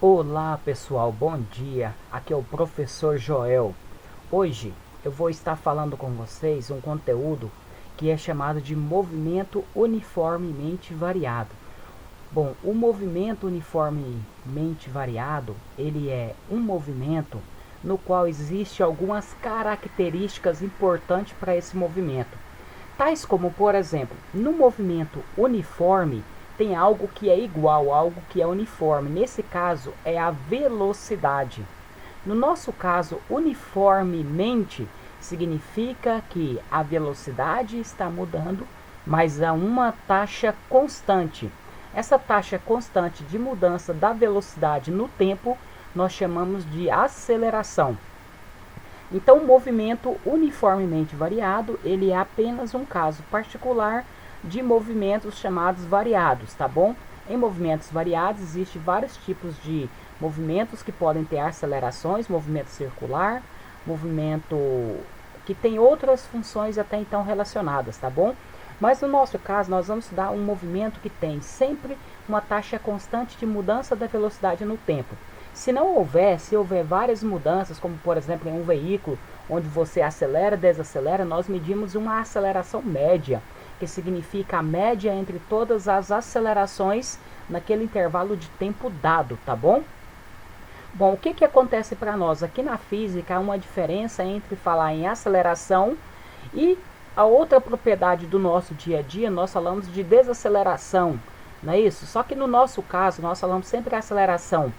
Olá pessoal, bom dia. Aqui é o professor Joel. Hoje eu vou estar falando com vocês um conteúdo que é chamado de movimento uniformemente variado. Bom, o movimento uniformemente variado, ele é um movimento no qual existe algumas características importantes para esse movimento. Tais como, por exemplo, no movimento uniforme, tem algo que é igual, algo que é uniforme. Nesse caso, é a velocidade. No nosso caso, uniformemente significa que a velocidade está mudando, mas a uma taxa constante. Essa taxa constante de mudança da velocidade no tempo nós chamamos de aceleração. Então, o movimento uniformemente variado, ele é apenas um caso particular de movimentos chamados variados, tá bom? Em movimentos variados, existem vários tipos de movimentos que podem ter acelerações, movimento circular, movimento que tem outras funções até então relacionadas, tá bom? Mas no nosso caso, nós vamos dar um movimento que tem sempre uma taxa constante de mudança da velocidade no tempo. Se houver várias mudanças, como por exemplo em um veículo, onde você acelera, desacelera, nós medimos uma aceleração média, que significa a média entre todas as acelerações naquele intervalo de tempo dado, tá bom? Bom, o que acontece para nós? Aqui na física há uma diferença entre falar em aceleração e a outra propriedade do nosso dia a dia, nós falamos de desaceleração, não é isso? Só que no nosso caso, nós falamos sempre aceleração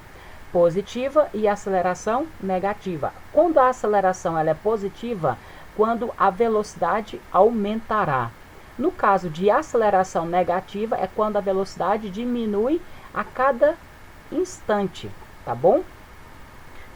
positiva e aceleração negativa. Quando a aceleração ela é positiva, quando a velocidade aumentará. No caso de aceleração negativa, é quando a velocidade diminui a cada instante, tá bom?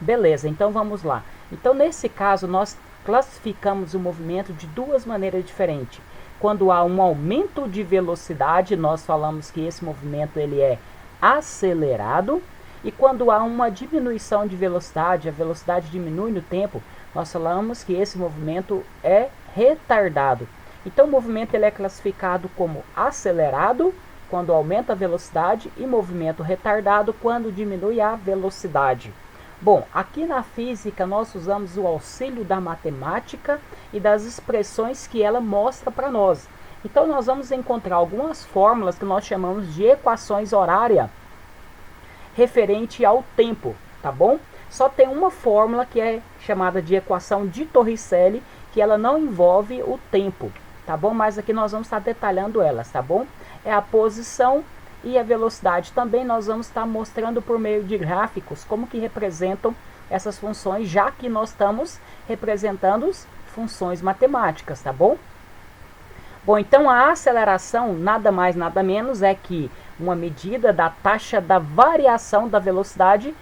Beleza, então vamos lá. Então, nesse caso, nós classificamos o movimento de duas maneiras diferentes. Quando há um aumento de velocidade, nós falamos que esse movimento ele é acelerado. E quando há uma diminuição de velocidade, a velocidade diminui no tempo, nós falamos que esse movimento é retardado. Então o movimento ele é classificado como acelerado, quando aumenta a velocidade, e movimento retardado, quando diminui a velocidade. Bom, aqui na física nós usamos o auxílio da matemática e das expressões que ela mostra para nós. Então nós vamos encontrar algumas fórmulas que nós chamamos de equações horárias, referente ao tempo, tá bom? Só tem uma fórmula que é chamada de equação de Torricelli, que ela não envolve o tempo, tá bom? Mas aqui nós vamos estar detalhando elas, tá bom? É a posição e a velocidade. Também nós vamos estar mostrando por meio de gráficos como que representam essas funções, já que nós estamos representando funções matemáticas, tá bom? Bom, então a aceleração nada mais nada menos é que uma medida da taxa da variação da velocidade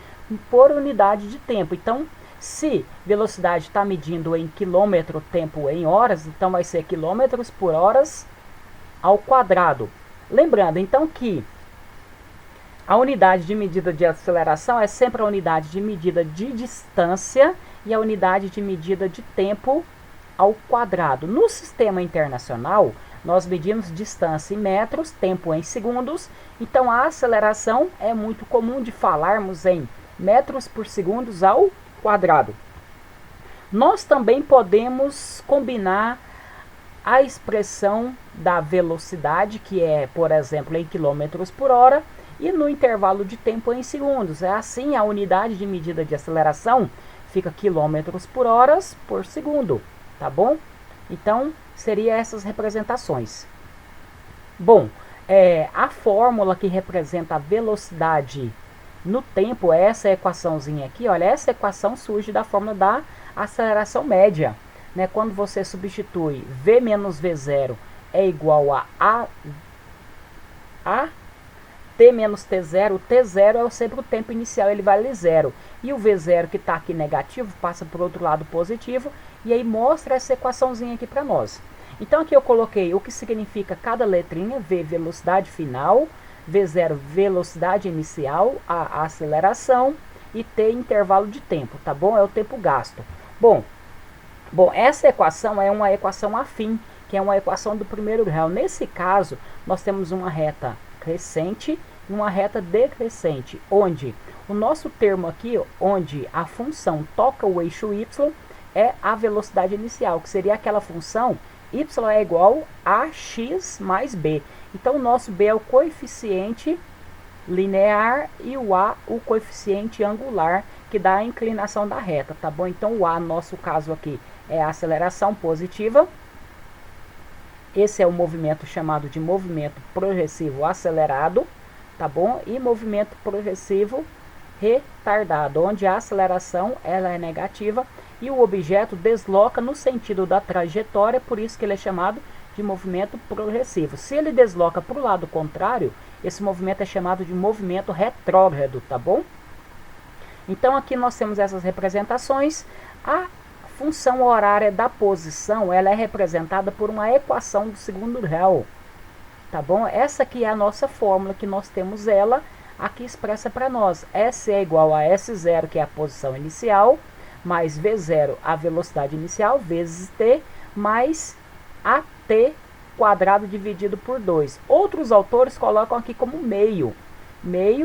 por unidade de tempo. Então, se velocidade está medindo em quilômetro, tempo em horas, então vai ser quilômetros por horas ao quadrado. Lembrando, então, que a unidade de medida de aceleração é sempre a unidade de medida de distância e a unidade de medida de tempo ao quadrado. No sistema internacional, nós medimos distância em metros, tempo em segundos, então a aceleração é muito comum de falarmos em metros por segundos ao quadrado. Nós também podemos combinar a expressão da velocidade, que é, por exemplo, em quilômetros por hora, e no intervalo de tempo em segundos. É assim, a unidade de medida de aceleração fica quilômetros por hora por segundo, tá bom? Então, seria essas representações. Bom, a fórmula que representa a velocidade no tempo é essa equaçãozinha aqui. Olha, essa equação surge da fórmula da aceleração média, né? Quando você substitui V menos V0 é igual a T menos T0. O T0 é sempre o tempo inicial, ele vale zero. E o V0 que está aqui negativo passa para o outro lado positivo. E aí mostra essa equaçãozinha aqui para nós. Então aqui eu coloquei o que significa cada letrinha. V, velocidade final. V0, velocidade inicial, a aceleração. E T, intervalo de tempo, tá bom? É o tempo gasto. Bom, essa equação é uma equação afim, que é uma equação do primeiro grau. Nesse caso, nós temos uma reta crescente e uma reta decrescente, onde O nosso termo aqui, onde a função toca o eixo y, é a velocidade inicial, que seria aquela função y é igual a x mais b. Então, o nosso b é o coeficiente linear e o a o coeficiente angular, que dá a inclinação da reta, tá bom? Então, o a, no nosso caso aqui, é a aceleração positiva. Esse é o movimento chamado de movimento progressivo acelerado, tá bom? E movimento progressivo retardado, onde a aceleração ela é negativa e o objeto desloca no sentido da trajetória, por isso que ele é chamado de movimento progressivo. Se ele desloca para o lado contrário, esse movimento é chamado de movimento retrógrado, tá bom? Então aqui nós temos essas representações. A função horária da posição, ela é representada por uma equação do segundo grau, tá bom? Essa aqui é a nossa fórmula, que nós temos ela aqui expressa para nós. S é igual a S0, que é a posição inicial, mais V0, a velocidade inicial, vezes T, mais AT quadrado dividido por 2. Outros autores colocam aqui como meio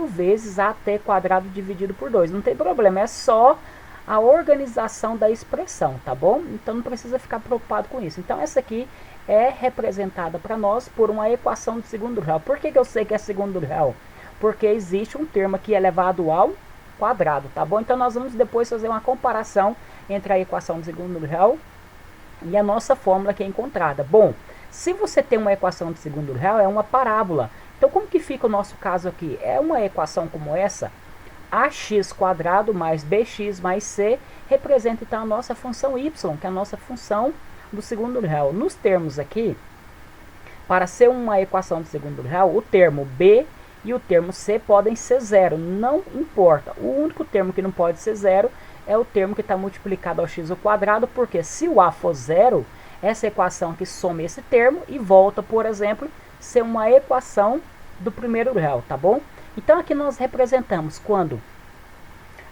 vezes AT quadrado dividido por 2. Não tem problema, é só a organização da expressão, tá bom? Então não precisa ficar preocupado com isso. Então essa aqui é representada para nós por uma equação de segundo grau. Por que eu sei que é segundo grau? Porque existe um termo aqui elevado ao quadrado, tá bom? Então nós vamos depois fazer uma comparação entre a equação de segundo grau e a nossa fórmula que é encontrada. Bom, se você tem uma equação de segundo grau, é uma parábola. Então como que fica o nosso caso aqui? É uma equação como essa, ax quadrado mais bx mais c, representa então a nossa função y, que é a nossa função do segundo grau. Nos termos aqui, para ser uma equação de segundo grau, o termo b e o termo c podem ser zero, não importa. O único termo que não pode ser zero é o termo que está multiplicado ao x ao quadrado, porque se o a for zero, essa equação aqui soma esse termo e volta, por exemplo, ser uma equação do primeiro grau, tá bom? Então aqui nós representamos quando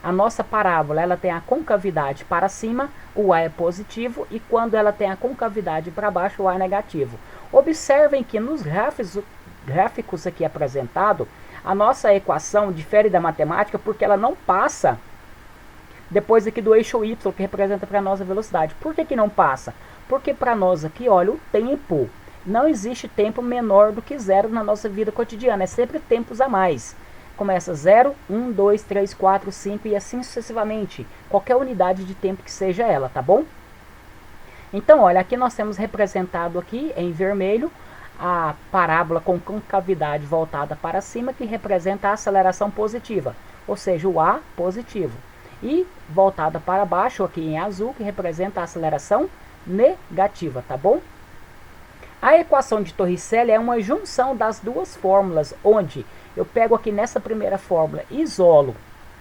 a nossa parábola ela tem a concavidade para cima, o a é positivo, e quando ela tem a concavidade para baixo, o a é negativo. Observem que nos gráficos aqui apresentado, a nossa equação difere da matemática porque ela não passa depois aqui do eixo y, que representa para nós a velocidade. Por que não passa? Porque para nós aqui, olha, o tempo, não existe tempo menor do que zero na nossa vida cotidiana, é sempre tempos a mais. Começa 0, 1, 2, 3, 4, 5 e assim sucessivamente, qualquer unidade de tempo que seja ela, tá bom? Então, olha, aqui nós temos representado aqui em vermelho a parábola com concavidade voltada para cima, que representa a aceleração positiva, ou seja, o a positivo. E voltada para baixo, aqui em azul, que representa a aceleração negativa, tá bom? A equação de Torricelli é uma junção das duas fórmulas, onde eu pego aqui nessa primeira fórmula, isolo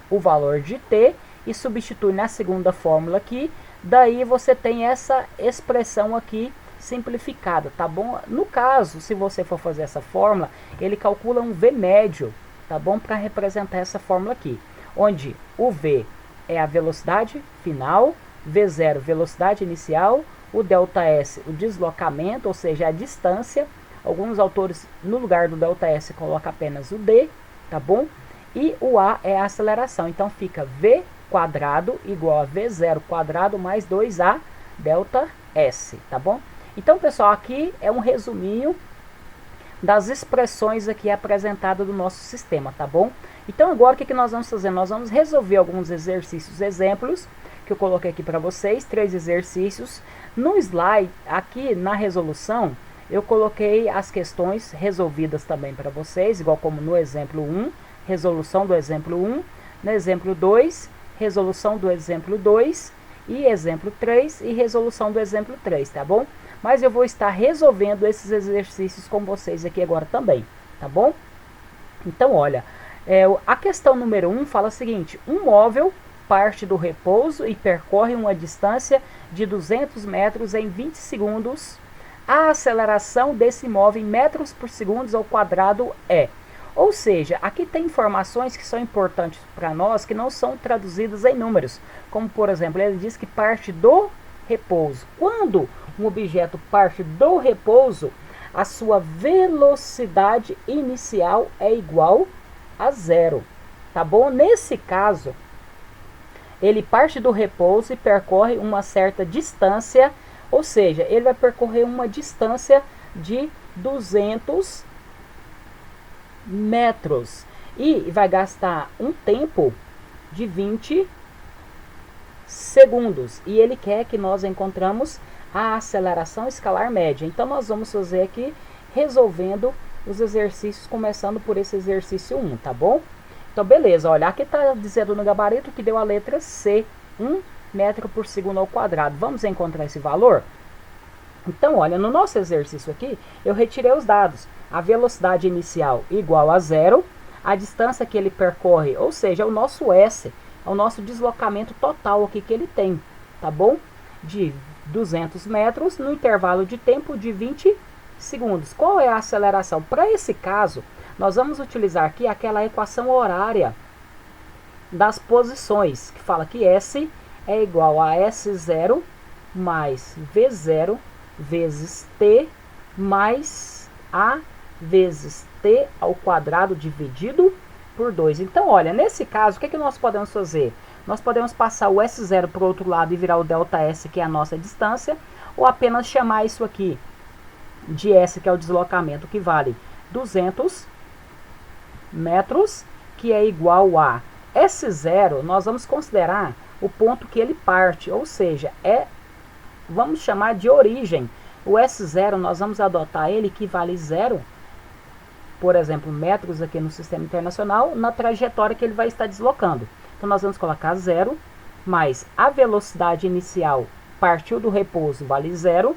o valor de t e substitui na segunda fórmula aqui, daí você tem essa expressão aqui simplificada, tá bom? No caso, se você for fazer essa fórmula, ele calcula um v médio, tá bom? Para representar essa fórmula aqui, onde o v é a velocidade final, v0 velocidade inicial, o ΔS o deslocamento, ou seja, a distância. Alguns autores no lugar do ΔS colocam apenas o d, tá bom? E o a é a aceleração, então fica v quadrado igual a v0 quadrado mais 2a ΔS, tá bom? Então, pessoal, aqui é um resuminho das expressões aqui apresentadas do nosso sistema, tá bom? Então, agora o que nós vamos fazer? Nós vamos resolver alguns exercícios, exemplos, que eu coloquei aqui para vocês, 3 exercícios. No slide, aqui na resolução, eu coloquei as questões resolvidas também para vocês, igual como no exemplo 1, resolução do exemplo 1, no exemplo 2, resolução do exemplo 2, e exemplo 3 e resolução do exemplo 3, tá bom? Mas eu vou estar resolvendo esses exercícios com vocês aqui agora também, tá bom? Então, olha, a questão número 1 fala o seguinte: um móvel parte do repouso e percorre uma distância de 200 metros em 20 segundos. A aceleração desse móvel em metros por segundo ao quadrado é. Ou seja, aqui tem informações que são importantes para nós, que não são traduzidas em números. Como, por exemplo, ele diz que parte do repouso. Quando um objeto parte do repouso, a sua velocidade inicial é igual a zero. tá bom? Nesse caso, ele parte do repouso e percorre uma certa distância, ou seja, ele vai percorrer uma distância de 200 metros e vai gastar um tempo de 20 segundos. E ele quer que nós encontramos a aceleração escalar média. Então nós vamos fazer aqui resolvendo os exercícios, começando por esse exercício 1, tá bom? Então beleza, olha, aqui está dizendo no gabarito que deu a letra C, 1 metro por segundo ao quadrado. Vamos encontrar esse valor? Então, olha, no nosso exercício aqui, eu retirei os dados. A velocidade inicial igual a 0, a distância que ele percorre, ou seja, o nosso S, é o nosso deslocamento total aqui que ele tem, tá bom? De 200 metros no intervalo de tempo de 20 segundos. Qual é a aceleração? Para esse caso, nós vamos utilizar aqui aquela equação horária das posições, que fala que S é igual a S0 mais V0 vezes T mais A vezes T ao quadrado dividido por 2. Então, olha, nesse caso, o que nós podemos fazer? Nós podemos passar o S0 para o outro lado e virar o ΔS, que é a nossa distância, ou apenas chamar isso aqui de S, que é o deslocamento, que vale 200 metros, que é igual a S0, nós vamos considerar o ponto que ele parte, ou seja, vamos chamar de origem. O S0 nós vamos adotar ele que vale 0, por exemplo, metros aqui no sistema internacional, na trajetória que ele vai estar deslocando. Então nós vamos colocar 0, mais a velocidade inicial partiu do repouso, vale 0,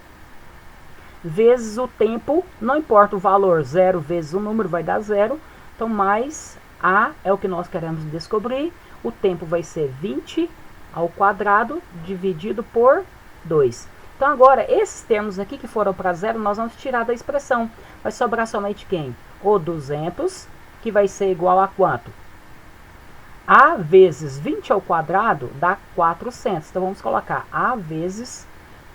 vezes o tempo, não importa o valor, 0 vezes o número vai dar 0, então mais A é o que nós queremos descobrir, o tempo vai ser 20 ao quadrado dividido por 2. Então agora, esses termos aqui que foram para 0, nós vamos tirar da expressão. Vai sobrar somente quem? O 200, que vai ser igual a quanto? A vezes 20 ao quadrado dá 400. Então vamos colocar A vezes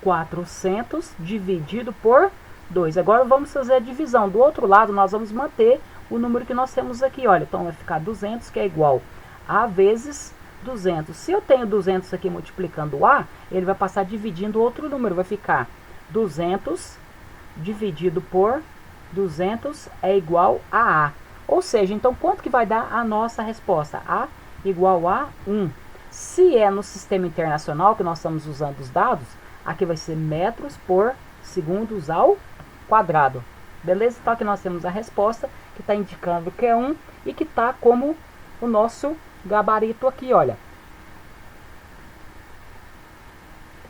400 dividido por 2. Agora vamos fazer a divisão. Do outro lado nós vamos manter o número que nós temos aqui. Olha, então vai ficar 200, que é igual a vezes 200. Se eu tenho 200 aqui multiplicando A, ele vai passar dividindo outro número. Vai ficar 200 dividido por 200 é igual a A. Ou seja, então quanto que vai dar a nossa resposta? A igual a 1. Se é no sistema internacional que nós estamos usando os dados, aqui vai ser metros por segundos ao quadrado. Beleza? Então aqui nós temos a resposta que está indicando que é 1 e que está como o nosso gabarito aqui, olha.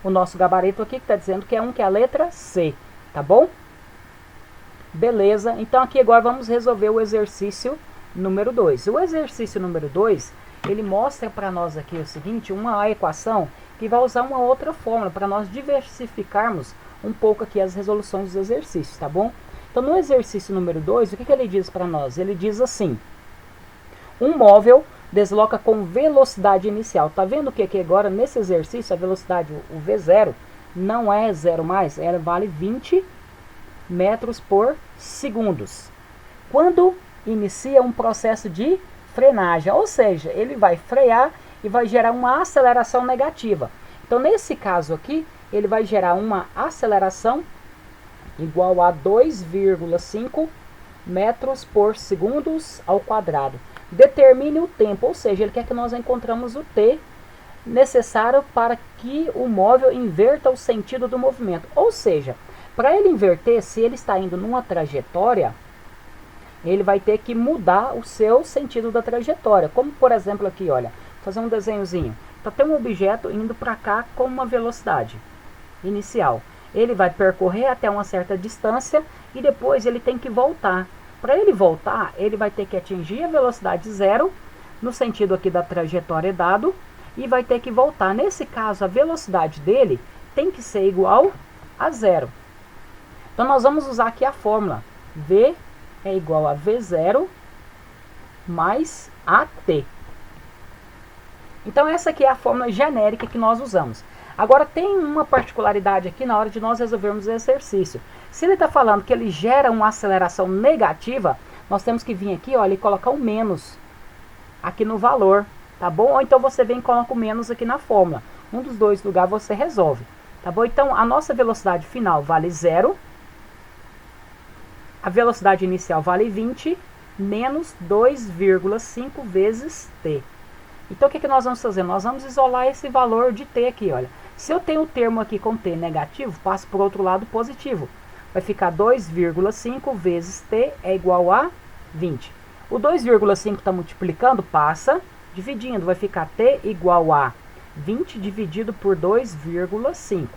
O nosso gabarito aqui que está dizendo que é 1, que é a letra C, tá bom? Beleza, então aqui agora vamos resolver o exercício número 2. O exercício número 2, ele mostra para nós aqui o seguinte, uma equação que vai usar uma outra fórmula para nós diversificarmos um pouco aqui as resoluções dos exercícios, tá bom? Então no exercício número 2, o que ele diz para nós? Ele diz assim, um móvel desloca com velocidade inicial. Tá vendo que aqui agora nesse exercício a velocidade, o V0, não é 0 mais, ela vale 20 metros por segundos. Quando inicia um processo de frenagem, ou seja, ele vai frear e vai gerar uma aceleração negativa. Então nesse caso aqui, ele vai gerar uma aceleração igual a 2,5 metros por segundos ao quadrado. Determine o tempo, ou seja, ele quer que nós encontramos o T necessário para que o móvel inverta o sentido do movimento. Ou seja, para ele inverter, se ele está indo numa trajetória, ele vai ter que mudar o seu sentido da trajetória. Como por exemplo aqui, olha, vou fazer um desenhozinho. Então tem um objeto indo para cá com uma velocidade inicial. Ele vai percorrer até uma certa distância e depois ele tem que voltar. Para ele voltar, ele vai ter que atingir a velocidade 0, no sentido aqui da trajetória dado, e vai ter que voltar. Nesse caso, a velocidade dele tem que ser igual a 0. Então, nós vamos usar aqui a fórmula. V é igual a V0 mais AT. Então, essa aqui é a fórmula genérica que nós usamos. Agora, tem uma particularidade aqui na hora de nós resolvermos o exercício. Se ele está falando que ele gera uma aceleração negativa, nós temos que vir aqui, olha, e colocar um menos. aqui no valor, tá bom? Ou então você vem e coloca o menos aqui na fórmula. Um dos dois lugares você resolve, tá bom? Então, a nossa velocidade final vale 0. A velocidade inicial vale 20 menos 2,5 vezes t. Então, o que nós vamos fazer? Nós vamos isolar esse valor de t aqui, olha. Se eu tenho o termo aqui com t negativo, passo para o outro lado positivo. Vai ficar 2,5 vezes t é igual a 20. O 2,5 está multiplicando, passa dividindo. Vai ficar t igual a 20 dividido por 2,5.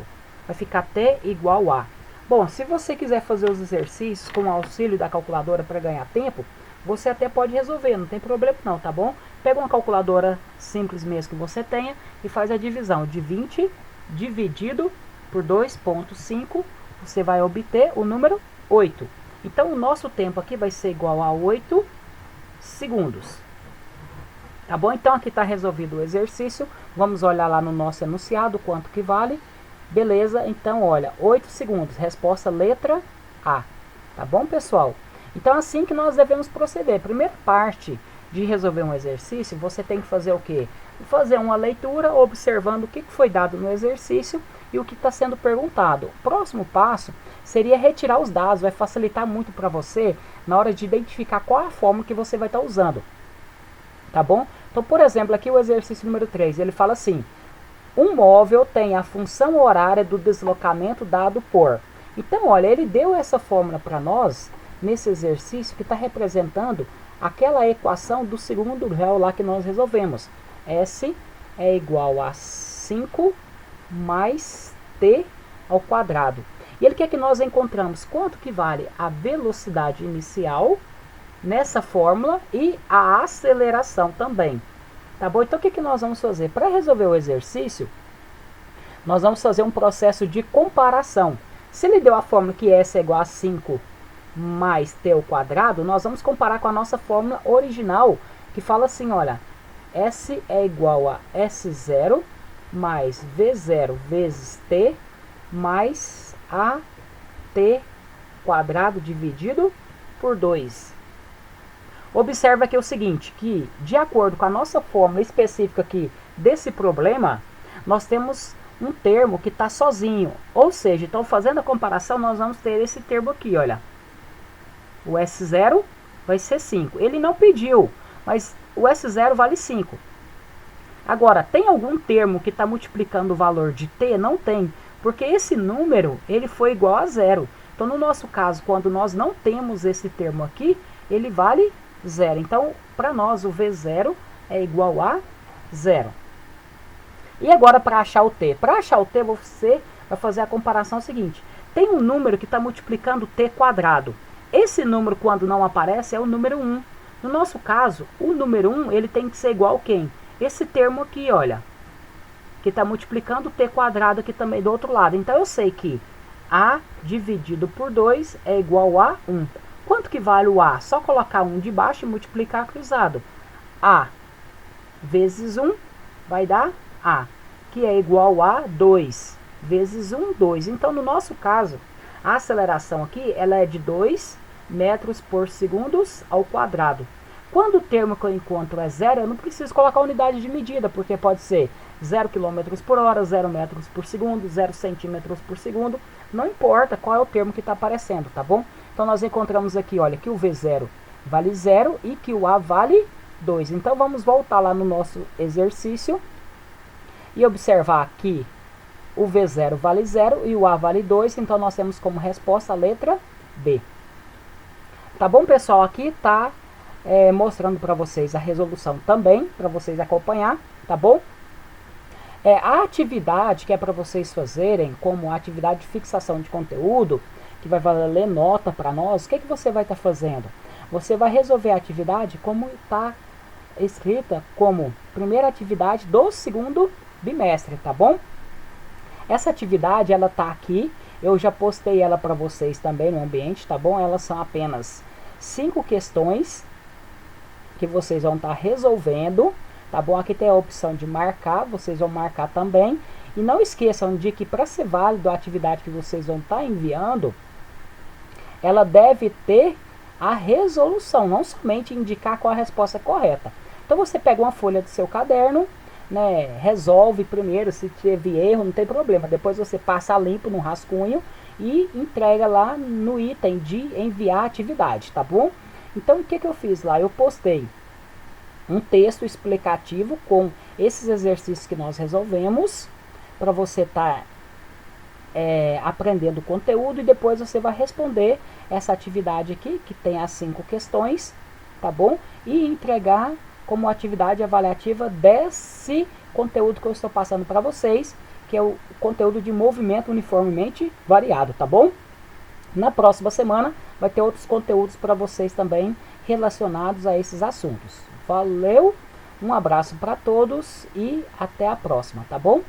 Vai ficar t igual a... Bom, se você quiser fazer os exercícios com o auxílio da calculadora para ganhar tempo, você até pode resolver, não tem problema não, tá bom? Pega uma calculadora simples mesmo que você tenha e faz a divisão de 20 dividido por 2,5, você vai obter o número 8. Então, o nosso tempo aqui vai ser igual a 8 segundos. Tá bom? Então, aqui está resolvido o exercício. Vamos olhar lá no nosso enunciado quanto que vale. Beleza? Então, olha, 8 segundos. Resposta letra A. Tá bom, pessoal? Então, assim que nós devemos proceder. Primeira parte de resolver um exercício, você tem que fazer o quê? Fazer uma leitura, observando o que foi dado no exercício e o que está sendo perguntado. O próximo passo seria retirar os dados. Vai facilitar muito para você na hora de identificar qual é a fórmula que você vai estar usando. Tá bom? Então, por exemplo, aqui o exercício número 3, ele fala assim: um móvel tem a função horária do deslocamento dado por... Então, olha, ele deu essa fórmula para nós, nesse exercício, que está representando aquela equação do segundo grau lá que nós resolvemos. S é igual a 5 mais t ao quadrado. E ele quer que nós encontramos quanto que vale a velocidade inicial nessa fórmula e a aceleração também. Tá bom? Então, o que nós vamos fazer? Para resolver o exercício, nós vamos fazer um processo de comparação. Se ele deu a fórmula que S é igual a 5 mais t ao quadrado, nós vamos comparar com a nossa fórmula original, que fala assim, olha, S é igual a S0 mais V0 vezes t mais AT quadrado dividido por 2. Observa aqui o seguinte, que de acordo com a nossa fórmula específica aqui desse problema, nós temos um termo que está sozinho. Ou seja, então fazendo a comparação, nós vamos ter esse termo aqui, olha. O S0 vai ser 5. Ele não pediu, mas o S0 vale 5. Agora, tem algum termo que está multiplicando o valor de t? Não tem, porque esse número ele foi igual a 0. Então, no nosso caso, quando nós não temos esse termo aqui, ele vale 0. Então, para nós, o V0 é igual a 0. E agora, para achar o t? Para achar o t, você vai fazer a comparação seguinte. Tem um número que está multiplicando t quadrado. Esse número, quando não aparece, é o número 1. No nosso caso, o número 1 ele tem que ser igual a quem? Esse termo aqui, olha, que está multiplicando t quadrado aqui também do outro lado. Então, eu sei que a dividido por 2 é igual a 1. Quanto que vale o a? Só colocar 1 de baixo e multiplicar cruzado. A vezes 1 vai dar a, que é igual a 2 vezes 1, 2. Então, no nosso caso, a aceleração aqui ela é de 2 metros por segundo ao quadrado. Quando o termo que eu encontro é 0, eu não preciso colocar unidade de medida, porque pode ser 0 km por hora, 0 metros por segundo, 0 centímetros por segundo. Não importa qual é o termo que está aparecendo, tá bom? Então, nós encontramos aqui, olha, que o V0 vale 0 e que o A vale 2. Então, vamos voltar lá no nosso exercício e observar que o V0 vale 0 e o A vale 2. Então, nós temos como resposta a letra B. Tá bom, pessoal? Aqui está mostrando para vocês a resolução também, para vocês acompanhar, tá bom? A atividade que é para vocês fazerem, como a atividade de fixação de conteúdo, que vai valer nota para nós, o que você vai estar fazendo? Você vai resolver a atividade como está escrita como primeira atividade do segundo bimestre, tá bom? Essa atividade, ela tá aqui, eu já postei ela para vocês também no ambiente, tá bom? Elas são apenas 5 questões que vocês vão estar resolvendo, tá bom? Aqui tem a opção de marcar, vocês vão marcar também. E não esqueçam de que para ser válido a atividade que vocês vão estar enviando, ela deve ter a resolução, não somente indicar qual a resposta correta. Então você pega uma folha do seu caderno, né, resolve primeiro, se teve erro, não tem problema. Depois você passa limpo no rascunho e entrega lá no item de enviar atividade, tá bom? Então o que eu fiz lá? Eu postei um texto explicativo com esses exercícios que nós resolvemos, para você estar aprendendo o conteúdo, e depois você vai responder essa atividade aqui, que tem as 5 questões, tá bom? E entregar como atividade avaliativa desse conteúdo que eu estou passando para vocês, que é o conteúdo de movimento uniformemente variado, tá bom? Na próxima semana vai ter outros conteúdos para vocês também relacionados a esses assuntos. Valeu, um abraço para todos e até a próxima, tá bom?